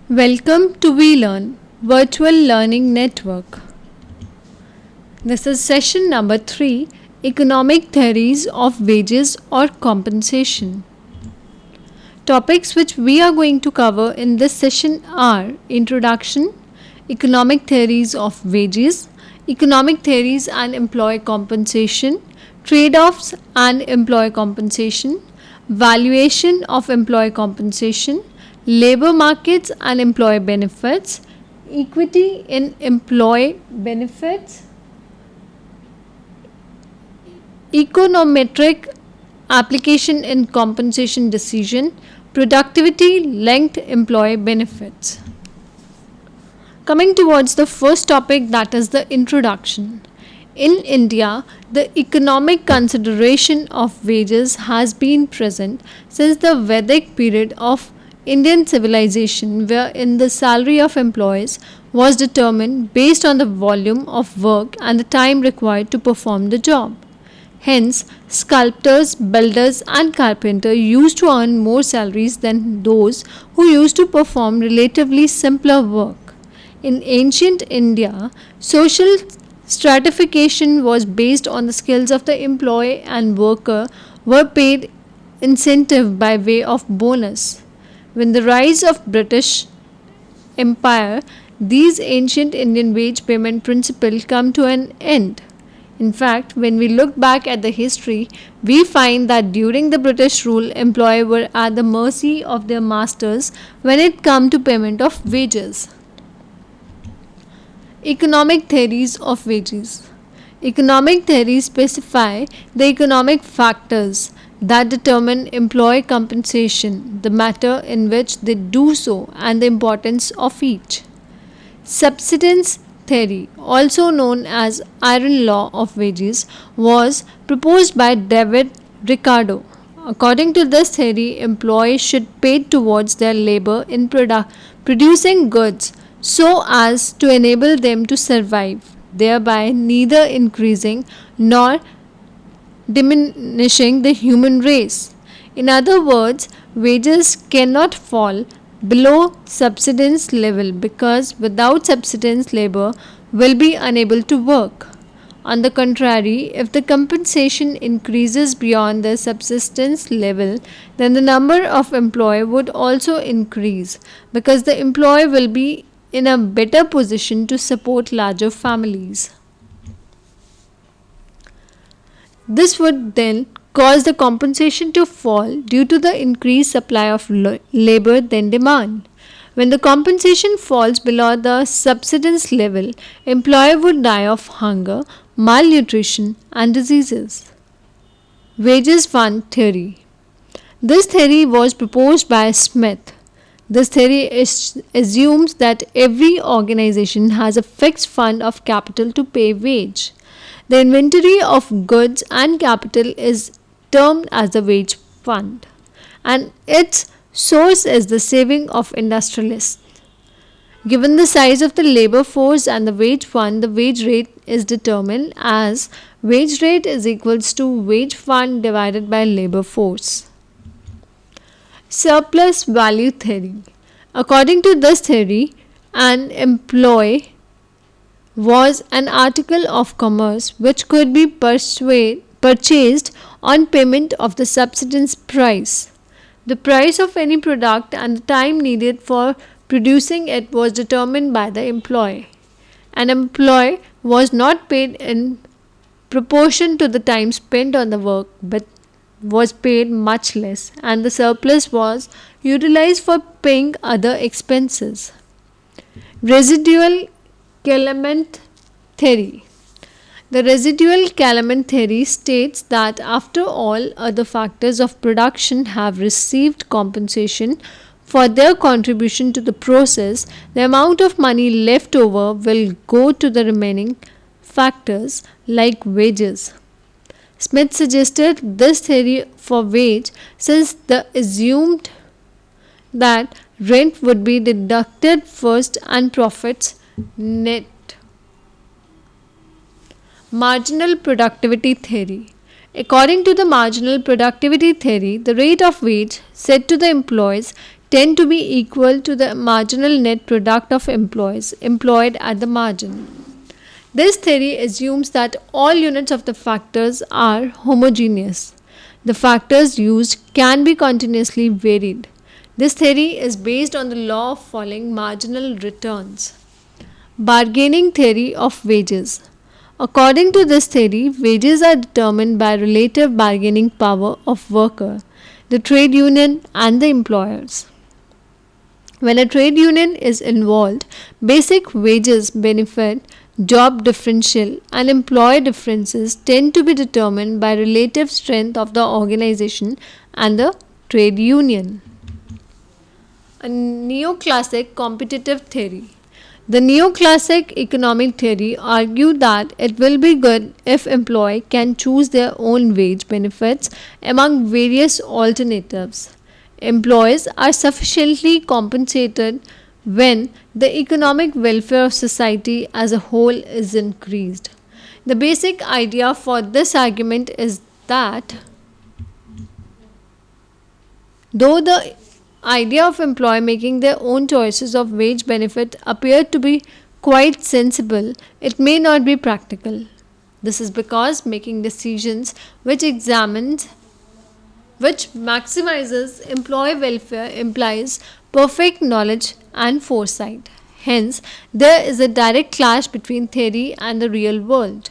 Welcome to WeLearn Virtual Learning Network. This is session number 3, Economic Theories of Wages or Compensation. Topics which we are going to cover in this session are Introduction, Economic Theories of Wages, Economic Theories and Employee Compensation, Trade-offs and Employee Compensation, Valuation of Employee Compensation, Labor Markets and Employee Benefits, Equity in Employee Benefits, Econometric Application in Compensation Decision, Productivity Linked Employee Benefits. Coming towards the first topic, that is the introduction. In India, the economic consideration of wages has been present since the Vedic period of Indian civilization, wherein the salary of employees was determined based on the volume of work and the time required to perform the job. Hence, sculptors, builders and carpenters used to earn more salaries than those who used to perform relatively simpler work. In ancient India, social stratification was based on the skills of the employee, and worker were paid incentive by way of bonus. With the rise of British Empire, these ancient Indian wage payment principles come to an end. In fact, when we look back at the history, we find that during the British rule, employees were at the mercy of their masters when it came to payment of wages. Economic theories of wages. Economic theories specify the economic factors that determine employee compensation, the manner in which they do so, and the importance of each. Subsistence theory, also known as iron law of wages, was proposed by David Ricardo. According to this theory, employees should pay towards their labor in producing goods so as to enable them to survive, thereby neither increasing nor diminishing the human race. In other words, wages cannot fall below subsistence level because without subsistence labor will be unable to work. On the contrary, if the compensation increases beyond the subsistence level, then the number of employees would also increase because the employee will be in a better position to support larger families. This would then cause the compensation to fall due to the increased supply of labor than demand. When the compensation falls below the subsistence level, employee would die of hunger, malnutrition and diseases. Wages Fund Theory. This theory was proposed by Smith. This theory assumes that every organization has a fixed fund of capital to pay wage. The inventory of goods and capital is termed as the wage fund, and its source is the saving of industrialists. Given the size of the labor force and the wage fund, the wage rate is determined as wage rate is equals to wage fund divided by labor force. Surplus value theory. According to this theory, an employee was an article of commerce which could be purchased on payment of the subsistence price. The price of any product and the time needed for producing it was determined by the employee. An employee was not paid in proportion to the time spent on the work but was paid much less, and the surplus was utilized for paying other expenses. Residual Calement theory. The residual Calement theory states that after all other factors of production have received compensation for their contribution to the process, the amount of money left over will go to the remaining factors like wages. Smith suggested this theory for wage since the assumed that rent would be deducted first and profits net. Marginal productivity theory. According to the marginal productivity theory, the rate of wage set to the employees tend to be equal to the marginal net product of employees employed at the margin. This theory assumes that all units of the factors are homogeneous. The factors used can be continuously varied. This theory is based on the law of falling marginal returns. Bargaining theory of wages. According to this theory, wages are determined by relative bargaining power of worker, the trade union and the employers. When a trade union is involved, basic wages, benefit, job differential and employee differences tend to be determined by relative strength of the organization and the trade union. A neoclassic competitive theory. The neoclassic economic theory argued that it will be good if employees can choose their own wage benefits among various alternatives. Employees are sufficiently compensated when the economic welfare of society as a whole is increased. The basic idea for this argument is that though the idea of employee making their own choices of wage benefit appear to be quite sensible, it may not be practical. This is because making decisions which maximizes employee welfare implies perfect knowledge and foresight. Hence, there is a direct clash between theory and the real world.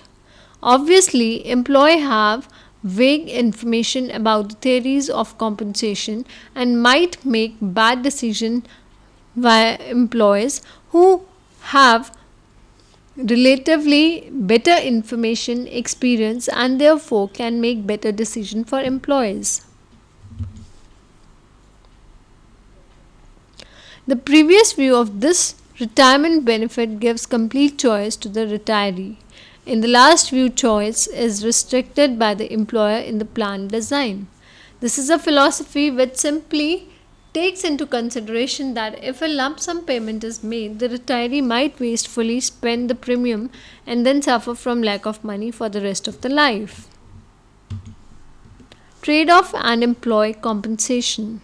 Obviously, employees have vague information about the theories of compensation and might make bad decisions, while employees who have relatively better information, experience and therefore can make better decisions for employees. The previous view of this retirement benefit gives complete choice to the retiree. In the last view, choice is restricted by the employer in the plan design. This is a philosophy which simply takes into consideration that if a lump sum payment is made, the retiree might wastefully spend the premium and then suffer from lack of money for the rest of the life. Trade-off and employee compensation.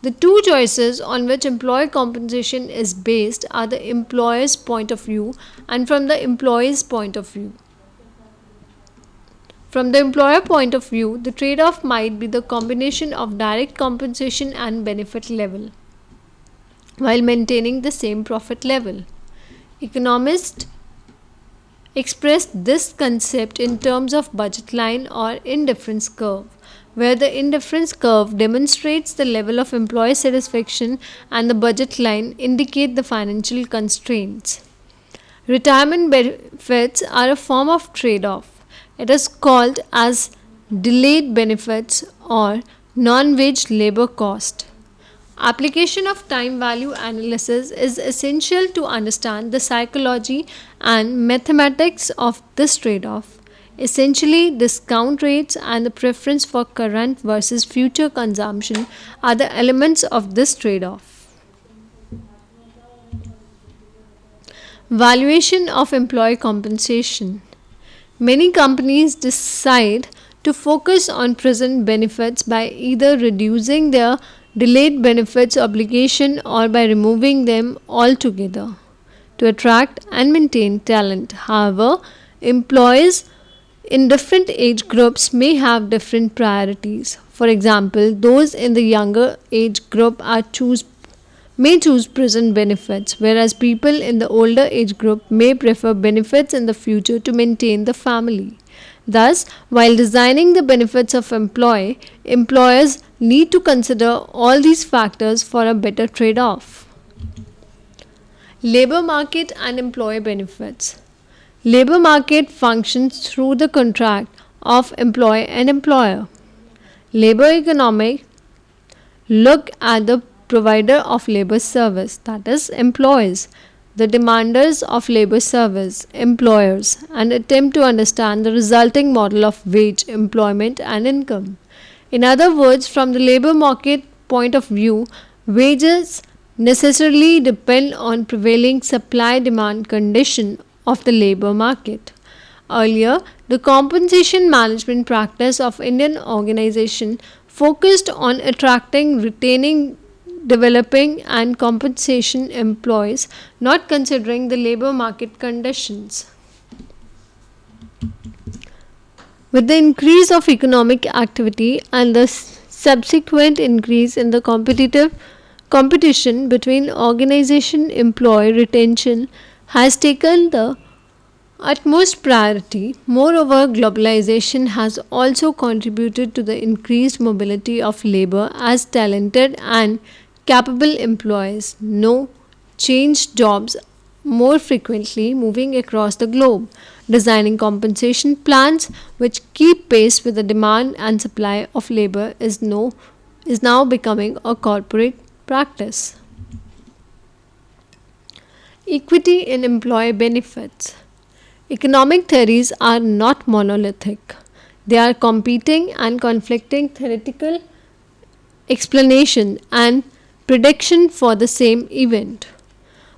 The two choices on which employee compensation is based are the employer's point of view and from the employee's point of view. From the employer point of view, the trade-off might be the combination of direct compensation and benefit level, while maintaining the same profit level. Economists express this concept in terms of budget line or indifference curve, where the indifference curve demonstrates the level of employee satisfaction and the budget line indicate the financial constraints. Retirement benefits are a form of trade-off. It is called as delayed benefits or non-wage labor cost. Application of time value analysis is essential to understand the psychology and mathematics of this trade-off. Essentially, discount rates and the preference for current versus future consumption are the elements of this trade-off. Valuation of employee compensation. Many companies decide to focus on present benefits by either reducing their delayed benefits obligation or by removing them altogether to attract and maintain talent. However, employees in different age groups may have different priorities. For example, those in the younger age group may choose present benefits, whereas people in the older age group may prefer benefits in the future to maintain the family. Thus, while designing the benefits of employers need to consider all these factors for a better trade-off. Labor market and employee benefits. Labor market functions through the contract of employee and employer. Labor economics look at the provider of labor service, that is, employees, the demanders of labor service, employers, and attempt to understand the resulting model of wage, employment, and income. In other words, from the labor market point of view, wages necessarily depend on prevailing supply-demand condition of the labor market. Earlier, the compensation management practice of Indian organization focused on attracting, retaining developing and compensation employees, not considering the labor market conditions. With the increase of economic activity and the subsequent increase in the competition between organization, employee retention has taken the utmost priority. Moreover, globalization has also contributed to the increased mobility of labor as talented and capable employees now change jobs more frequently, moving across the globe. Designing compensation plans which keep pace with the demand and supply of labor is now becoming a corporate practice. Equity in employee benefits. Economic theories are not monolithic. They are competing and conflicting theoretical explanation and prediction for the same event.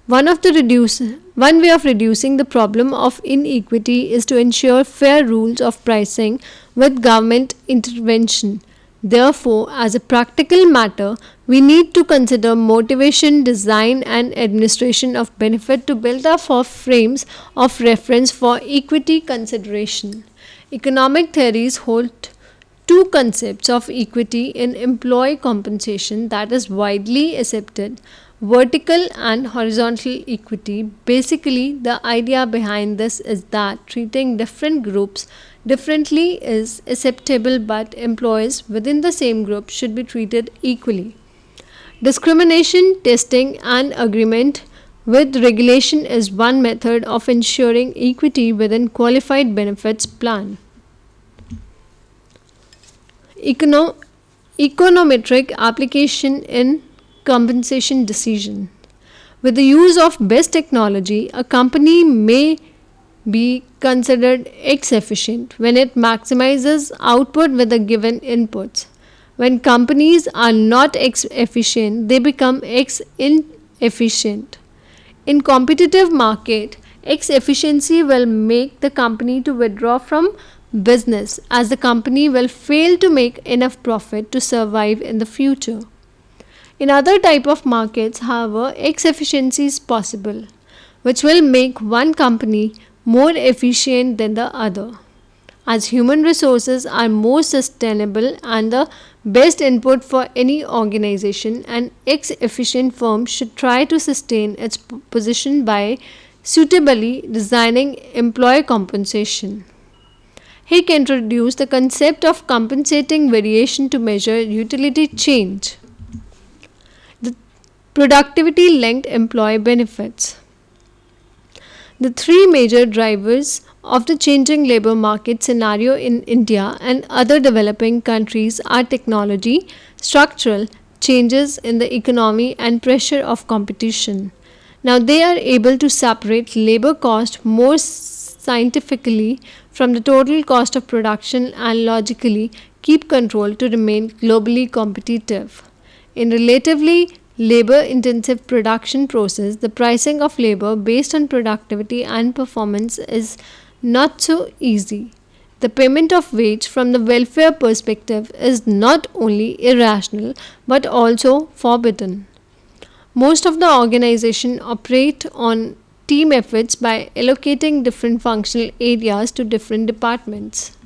One way of reducing the problem of inequity is to ensure fair rules of pricing with government intervention. Therefore, as a practical matter, we need to consider motivation, design, and administration of benefit to build up for frames of reference for equity consideration. Economic theories hold two concepts of equity in employee compensation that is widely accepted: vertical and horizontal equity. Basically, the idea behind this is that treating different groups differently is acceptable, but employees within the same group should be treated equally. Discrimination testing and agreement with regulation is one method of ensuring equity within qualified benefits plan. Econometric application in compensation decision. With the use of best technology, a company may be considered X efficient when it maximizes output with the given inputs. When companies are not X efficient, they become X inefficient. In competitive market, X efficiency will make the company to withdraw from business, as the company will fail to make enough profit to survive in the future. In other type of markets, however, X efficiency is possible, which will make one company more efficient than the other. As human resources are more sustainable and the best input for any organization, an X efficient firm should try to sustain its position by suitably designing employee compensation. Hick introduced the concept of compensating variation to measure utility change. The productivity linked employee benefits. The three major drivers of the changing labor market scenario in India and other developing countries are technology, structural changes in the economy, and pressure of competition. Now they are able to separate labor cost more scientifically from the total cost of production and logically keep control to remain globally competitive. In relatively labor-intensive production process, the pricing of labor based on productivity and performance is not so easy. The payment of wage from the welfare perspective is not only irrational but also forbidden. Most of the organization operate on team efforts by allocating different functional areas to different departments.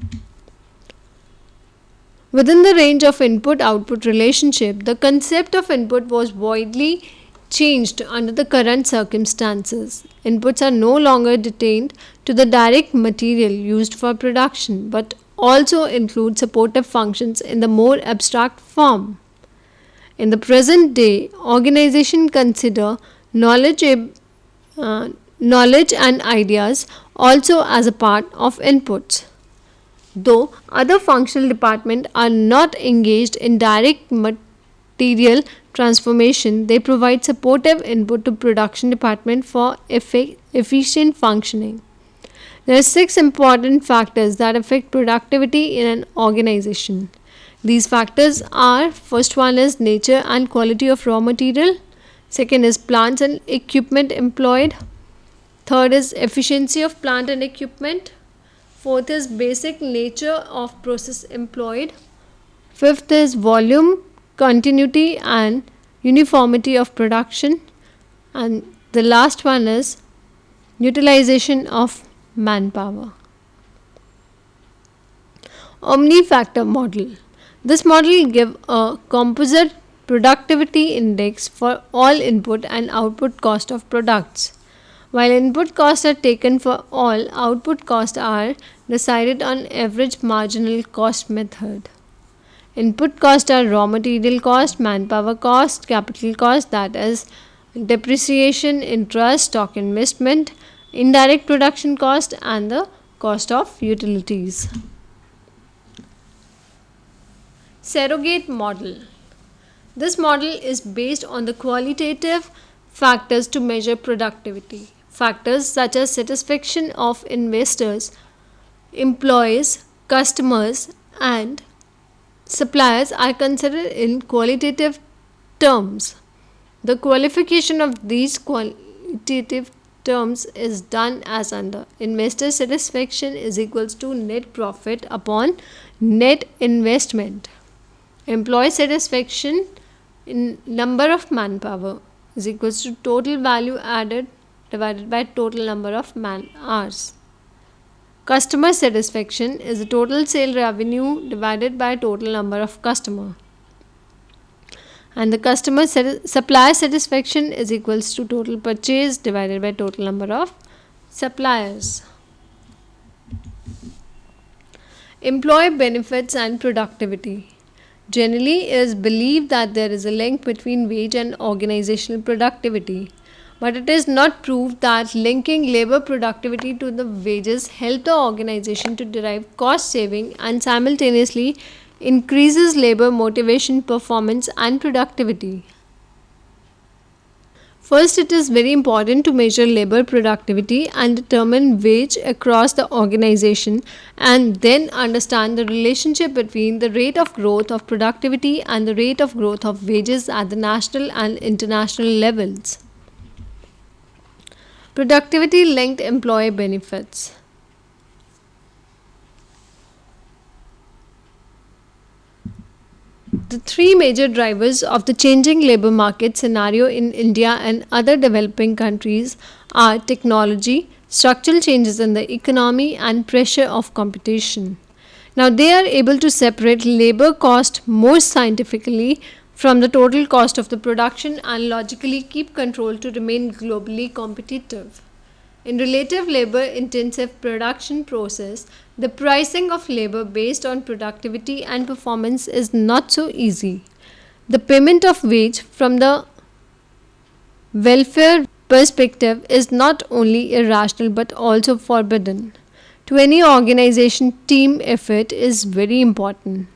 Within the range of input-output relationship, the concept of input was widely changed under the current circumstances. Inputs are no longer detained to the direct material used for production, but also include supportive functions in the more abstract form. In the present day, organizations consider knowledge and ideas also as a part of inputs. Though other functional departments are not engaged in direct material transformation, they provide supportive input to production department for efficient functioning. There are 6 important factors that affect productivity in an organization. These factors are: first one is nature and quality of raw material, second is plants and equipment employed, third is efficiency of plant and equipment, fourth is basic nature of process employed, fifth is volume, continuity and uniformity of production, and the last one is utilization of manpower. Omni-factor model. This model gives a composite productivity index for all input and output cost of products. While input costs are taken for all, output costs are decided on average marginal cost method. Input costs are raw material cost, manpower cost, capital cost, that is depreciation, interest, stock investment, indirect production cost, and the cost of utilities. Surrogate model. This model is based on the qualitative factors to measure productivity. Factors such as satisfaction of investors, employees, customers, and suppliers are considered in qualitative terms. The qualification of these qualitative terms is done as under: investor satisfaction is equals to net profit upon net investment. Employee satisfaction in number of manpower is equals to total value added divided by total number of man hours. Customer satisfaction is the total sale revenue divided by total number of customer. And the supplier satisfaction is equals to total purchase divided by total number of suppliers. Employee benefits and productivity. Generally, it is believed that there is a link between wage and organizational productivity, but it is not proved that linking labor productivity to the wages help the organization to derive cost saving and simultaneously increases labor motivation, performance, and productivity. First, it is very important to measure labor productivity and determine wage across the organization, and then understand the relationship between the rate of growth of productivity and the rate of growth of wages at the national and international levels. Productivity linked employee benefits. The three major drivers of the changing labor market scenario in India and other developing countries are technology, structural changes in the economy, and pressure of competition. Now, they are able to separate labor cost more scientifically from the total cost of the production and logically keep control to remain globally competitive. In relative labor intensive production process, the pricing of labor based on productivity and performance is not so easy. The payment of wage from the welfare perspective is not only irrational but also forbidden. To any organization, team effort is very important.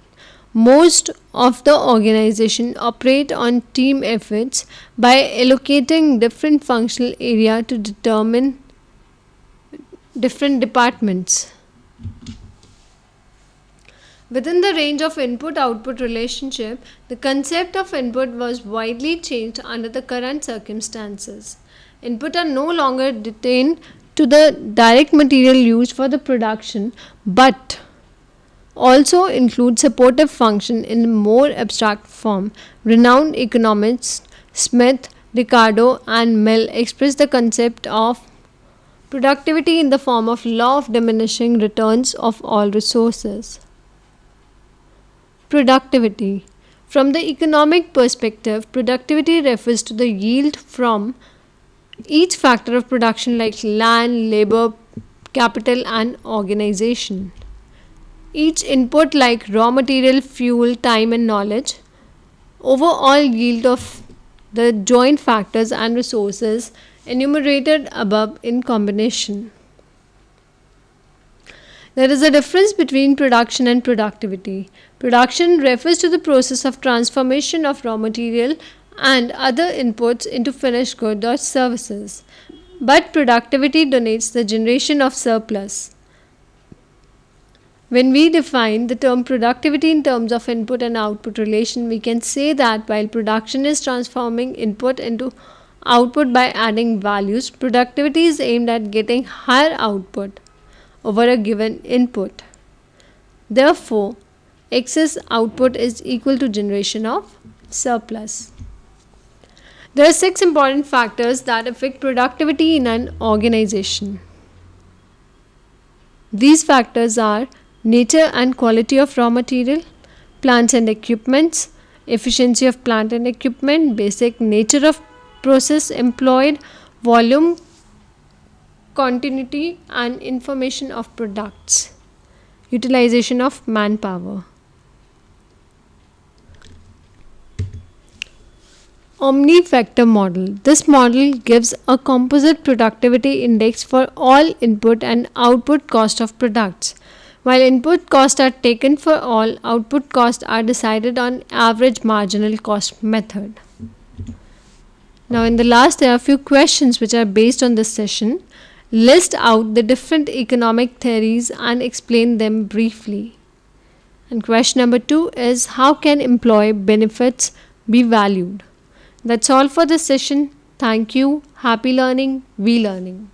Most of the organization operate on team efforts by allocating different functional area to determine different departments. Within the range of input-output relationship, the concept of input was widely changed under the current circumstances. Input are no longer detained to the direct material used for the production, but also include supportive function in a more abstract form. Renowned economists Smith, Ricardo, and Mill express the concept of productivity in the form of law of diminishing returns of all resources. Productivity. From the economic perspective, productivity refers to the yield from each factor of production like land, labor, capital, and organization. Each input like raw material, fuel, time, and knowledge. Overall yield of the joint factors and resources enumerated above in combination. There is a difference between production and productivity. Production refers to the process of transformation of raw material and other inputs into finished goods or services, but productivity denotes the generation of surplus. When we define the term productivity in terms of input and output relation, we can say that while production is transforming input into output by adding values, productivity is aimed at getting higher output over a given input. Therefore, excess output is equal to generation of surplus. There are 6 important factors that affect productivity in an organization. These factors are nature and quality of raw material, plants and equipments, efficiency of plant and equipment, basic nature of process employed, volume, continuity and information of products, utilization of manpower. Omni-factor model. This model gives a composite productivity index for all input and output cost of products. While input costs are taken for all, output costs are decided on average marginal cost method. Now in the last, there are a few questions which are based on this session. List out the different economic theories and explain them briefly. And question number 2 is, how can employee benefits be valued? That's all for this session. Thank you. Happy learning. We learning.